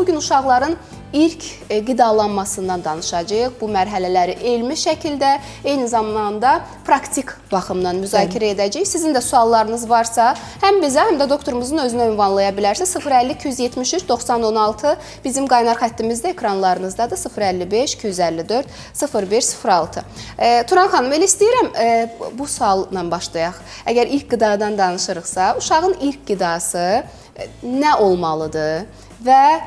Bugün uşaqların ilk qidalanmasından danışacağıq. Bu mərhələləri elmi şəkildə, eyni zamanda praktik baxımdan müzakirə edəcəyik. Sizin də suallarınız varsa, həm bizə, həm də doktorumuzun özünə ünvanlaya bilərsiniz. 050-273-9016 bizim qaynar xəttimizdə ekranlarınızdadır. 055-254-0106. Turan xanım, elə istəyirəm bu sualla başlayaq. Əgər ilk qidadan danışırıqsa, uşağın ilk qidası nə olmalıdır və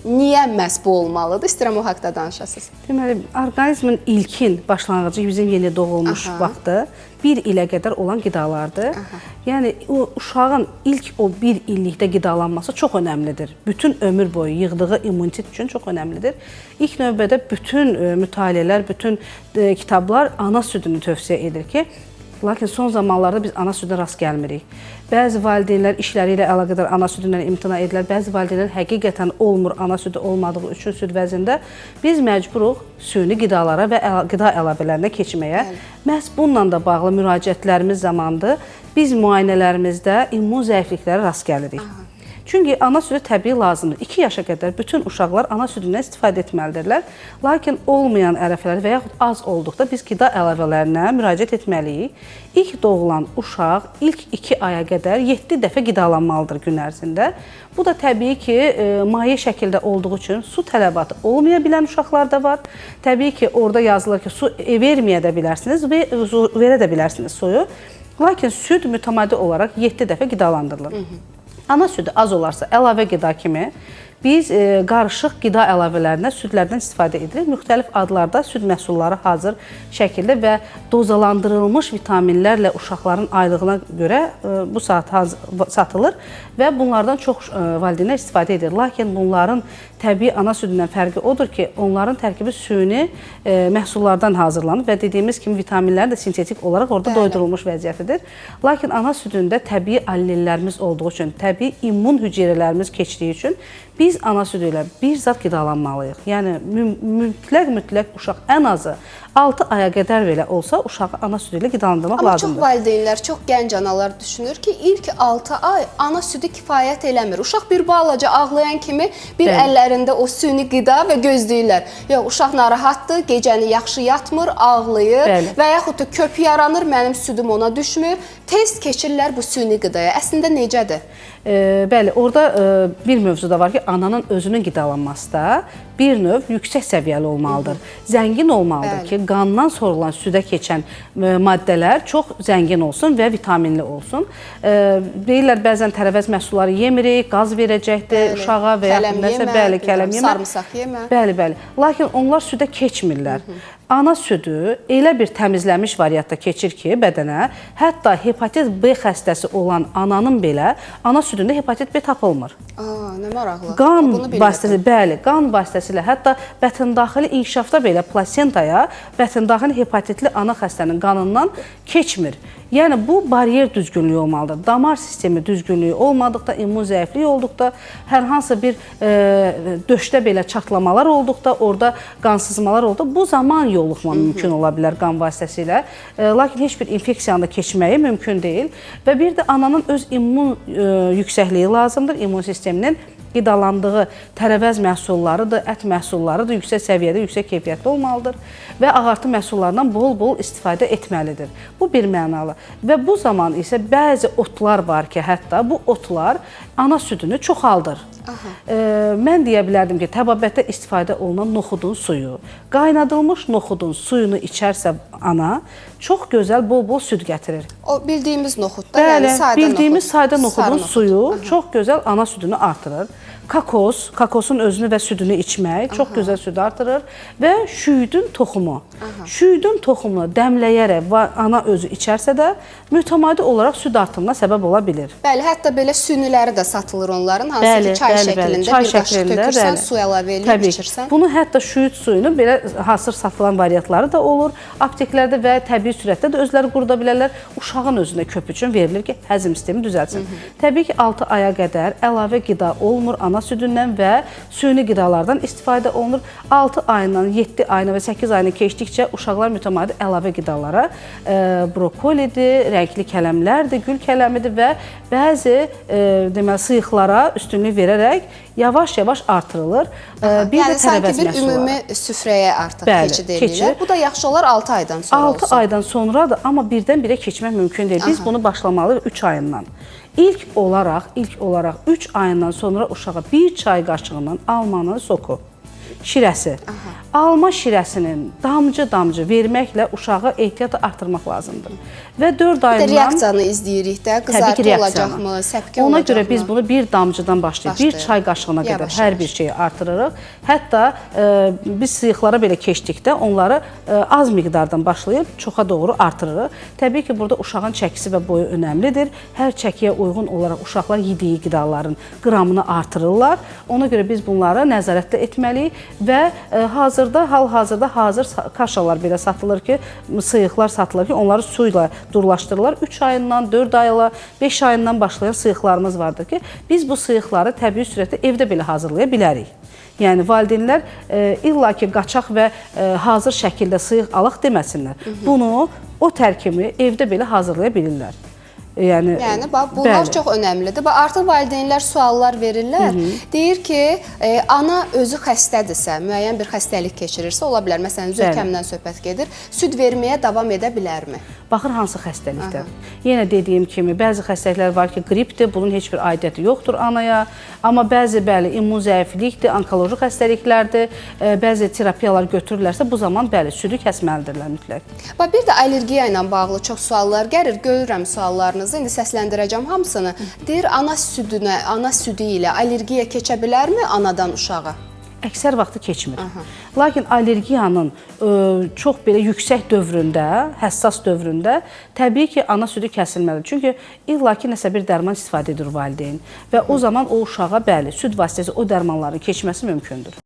niyə məhz bu olmalıdır? İstəyirəm o haqda danışasınız. Deməli, orqanizmin ilkin başlanğıcı bizim yeni doğulmuş vaxtı 1 ilə qədər olan qidalardır. Yəni, o uşağın ilk o 1 illikdə qidalanması çox önəmlidir. Bütün ömür boyu yığdığı immunitet üçün çox önəmlidir. İlk növbədə bütün mütaliələr, bütün kitablar ana südünü tövsiyə edir ki, lakin son zamanlarda biz ana südünə rast gəlmirik. Bəzi valideynlər işləri ilə əlaqədar ana südündən imtina edirlər. Bəzi valideynlər həqiqətən olmur, ana südü olmadığı üçün süd vəzində. Biz məcburuq süni qidalara və qida əlavələrinə keçməyə. Məhz bununla da bağlı müraciətlərimiz zamanında biz müayinələrimizdə immun zəifliklərə rast gəlirik. Çünki ana südü təbii lazımdır. 2 yaşa qədər bütün uşaqlar ana südündən istifadə etməlidirlər. Lakin olmayan ərəfələr və yaxud az olduqda biz qida əlavələrinə müraciət etməliyik. İlk doğulan uşaq ilk 2 aya qədər 7 dəfə qidalanmalıdır gün ərzində. Bu da təbii ki, maye şəkildə olduğu üçün su tələbatı olmaya bilən uşaqlar da var. Təbii ki, orada yazılır ki, su verməyə də bilərsiniz və verə də bilərsiniz suyu. Lakin süd mütəmadi olaraq 7 dəfə qidalandırılır. Ana südü az olarsa əlavə qida kimi biz qarışıq qida əlavələrinə südlərdən istifadə edirik. Müxtəlif adlarda süd məhsulları hazır şəkildə və dozalandırılmış vitaminlərlə uşaqların aylığına görə bu saat satılır və bunlardan çox valideynlər istifadə edir. Lakin bunların təbii ana südündən fərqi odur ki, onların tərkibi süni məhsullardan hazırlanır və dediyimiz kimi vitaminlər də sintetik olaraq orada doydurulmuş vəziyyətidir. Lakin ana südündə təbii allellərimiz olduğu üçün, təbii immun hüceyrələrimiz keçdiyi üçün biz ana südü ilə bir zat qidalanmalıyıq. Yəni, mütləq uşaq ən azı 6 aya qədər belə olsa, uşağı ana südü ilə qidalandırmaq lazımdır. Amma çox valideynlər, çox gənc analar düşünür ki, ilk 6 ay ana südü kifayət eləmir. Uşaq bir balaca ağlayan kimi bir əllərində o süni qida və gözləyirlər. Yox, uşaq narahatdır, gecəni yaxşı yatmır, ağlayır və yaxud da köp yaranır, mənim südüm ona düşmür. Tez keçirlər bu süni qidaya. Əslində necədir? Bəli, orada bir mövzu da var ki, ananın özünün qidalanması da bir növ yüksək səviyyəli olmalıdır. Zəngin olmalıdır ki, qandan sorulan südə keçən maddələr çox zəngin olsun və vitaminli olsun. Deyirlər, bəzən tərəvəz məhsulları yemirik, qaz verəcəkdir uşağa və yaxud nəsə, kələm yemə, sarımsaq yemə. Bəli. Lakin onlar südə keçmirlər. Ana südü elə bir təmizlənmiş variantda keçir ki, bədənə, hətta hepatit B xəstəsi olan ananın belə ana südündə hepatit B tapılmır. Nə maraqlı. Qan vasitəsilə, bəli, qan vasitəsilə, hətta bətəndaxili inkişafda belə plasentaya bətəndaxili hepatitli ana xəstənin qanından keçmir. Yəni, bu baryer düzgünlüyü olmalıdır. Damar sistemi düzgünlüyü olmadıqda, immun zəifliyi olduqda, hər hansı bir döşdə belə çatlamalar olduqda, orada qansızmalar olduqda, bu zaman yoluxma mümkün ola bilər qan vasitəsilə. Lakin heç bir infeksiyanı da keçməyi mümkün deyil. Və bir də ananın öz immun yüksəkliyi lazımdır, immun sisteminin qidalandığı tərəvəz məhsullarıdır, ət məhsullarıdır, yüksək səviyyədə, yüksək keyfiyyətli olmalıdır və ağartı məhsullarından bol-bol istifadə etməlidir. Bu bir mənalı. Və bu zaman isə bəzi otlar var ki, hətta bu otlar ana südünü çoxaldır. Mən deyə bilərdim ki, təbabətdə istifadə olunan noxudun suyu, qaynadılmış noxudun suyunu içərsə ana, çox gözəl bol-bol süd gətirir. O bildiyimiz noxud da, yəni sadə noxud. Bildiyimiz sadə noxudun suyu çox gözəl ana südünü artırır. Kokosun özünü və südünü içmək çox gözəl süd artırır və şüydün toxumu. Şüydün toxumunu dəmləyərək ana özü içərsə də mütəmadi olaraq süd artımına səbəb ola bilir. Bəli, hətta belə süniləri də satılır onların, hansı ki çay şəklində bir qaşıq tökürsən, su əlavə eləyib içirsən. Bunu hətta şüyd suyunu belə hazır satılan variantları da olur. Apteklərdə və təbii sürətdə də özləri quruda bilərlər. Uşağın özünə köp üçün verilir ki, həzm sistemi düzəlsin. Təbii ki, 6 aya qədər əlavə qida olmur ana ana südündən və süni qidalardan istifadə olunur. 6 ayından 7 ayına və 8 ayına keçdikcə uşaqlar mütəmadi əlavə qidalara brokolidir, rəngli kələmlərdir, gül kələmidir və bəzi deməli sıyıqlara üstünlük verərək yavaş-yavaş artırılır. Bir yəni də sanki tərəvəz bir məhsulları. ümumi süfrəyə artıq Bəli, keçid keçir. edirlər. Bu da yaxşı olar 6 aydan sonra 6 olsun. aydan sonradır, amma birdən-birə keçmək mümkün deyil. Biz bunu başlamalıyıq 3 ayından. İlk olaraq 3 ayından sonra uşağa 1 çay qaşığından almanın soku, şirəsi. Alma şirəsinin damcı-damcı verməklə uşağı ehtiyatı artırmaq lazımdır. Və 4 ayından... Reaksiyanı izləyirik də, qızartı olacaqmı, səpki olacaqmı? Ona görə biz bunu bir damcıdan başlayıb, 1 çay qaşığına qədər hər bir şeyi artırırıq. Hətta biz sıyıqlara belə keçdikdə onları az miqdardan başlayıb çoxa doğru artırırıq. Təbii ki, burada uşağın çəkisi və boyu önəmlidir. Hər çəkiyə uyğun olaraq uşaqlar yediyi qidaların qramını artırırlar. Ona görə biz bunları nəzarətdə etməliyik və hal-hazırda hazır kaşalar belə satılır ki, sıyıqlar satılır ki, onları su ilə durlaşdırırlar. 3 ayından, 4 ayla, 5 ayından başlayan sıyıqlarımız vardır ki, biz bu sıyıqları təbii sürətdə evdə belə hazırlaya bilərik. Yəni valideynlər illaki qaçaq və hazır şəkildə sıyıq alaq deməsinlər. Bunu, o tərkimi evdə belə hazırlaya bilirlər. Yəni bunlar çox önəmlidir. Artıq valideynlər suallar verirlər. Deyir ki, ana özü xəstədirsə, müəyyən bir xəstəlik keçirirsə, ola bilər. Məsələn, zökəmdən söhbət gedir. Süd verməyə davam edə bilərmi? Baxır hansı xəstəlikdir. Yenə dediyim kimi, bəzi xəstəliklər var ki, qripdir, bunun heç bir aidiyyəti yoxdur anaya. Amma bəzi, immun zəiflikdir, onkoloji xəstəliklərdir, bəzi terapiyalar götürürlərsə, bu zaman, südü kəsməlidirlər mütləq. Bir də allergiya ilə bağlı çox suallar gəlir. Görürəm suallarınızı, indi səsləndirəcəm hamısını. Deyir, ana südü ilə allergiya keçə bilərmi anadan uşağa? Əksər vaxtı keçmir. Lakin allergiyanın çox belə yüksək dövründə, həssas dövründə təbii ki, ana südü kəsilməlidir. Çünki illaki nəsə bir dərman istifadə edir valideyn və o zaman o uşağa süd vasitəsi o dərmanların keçməsi mümkündür.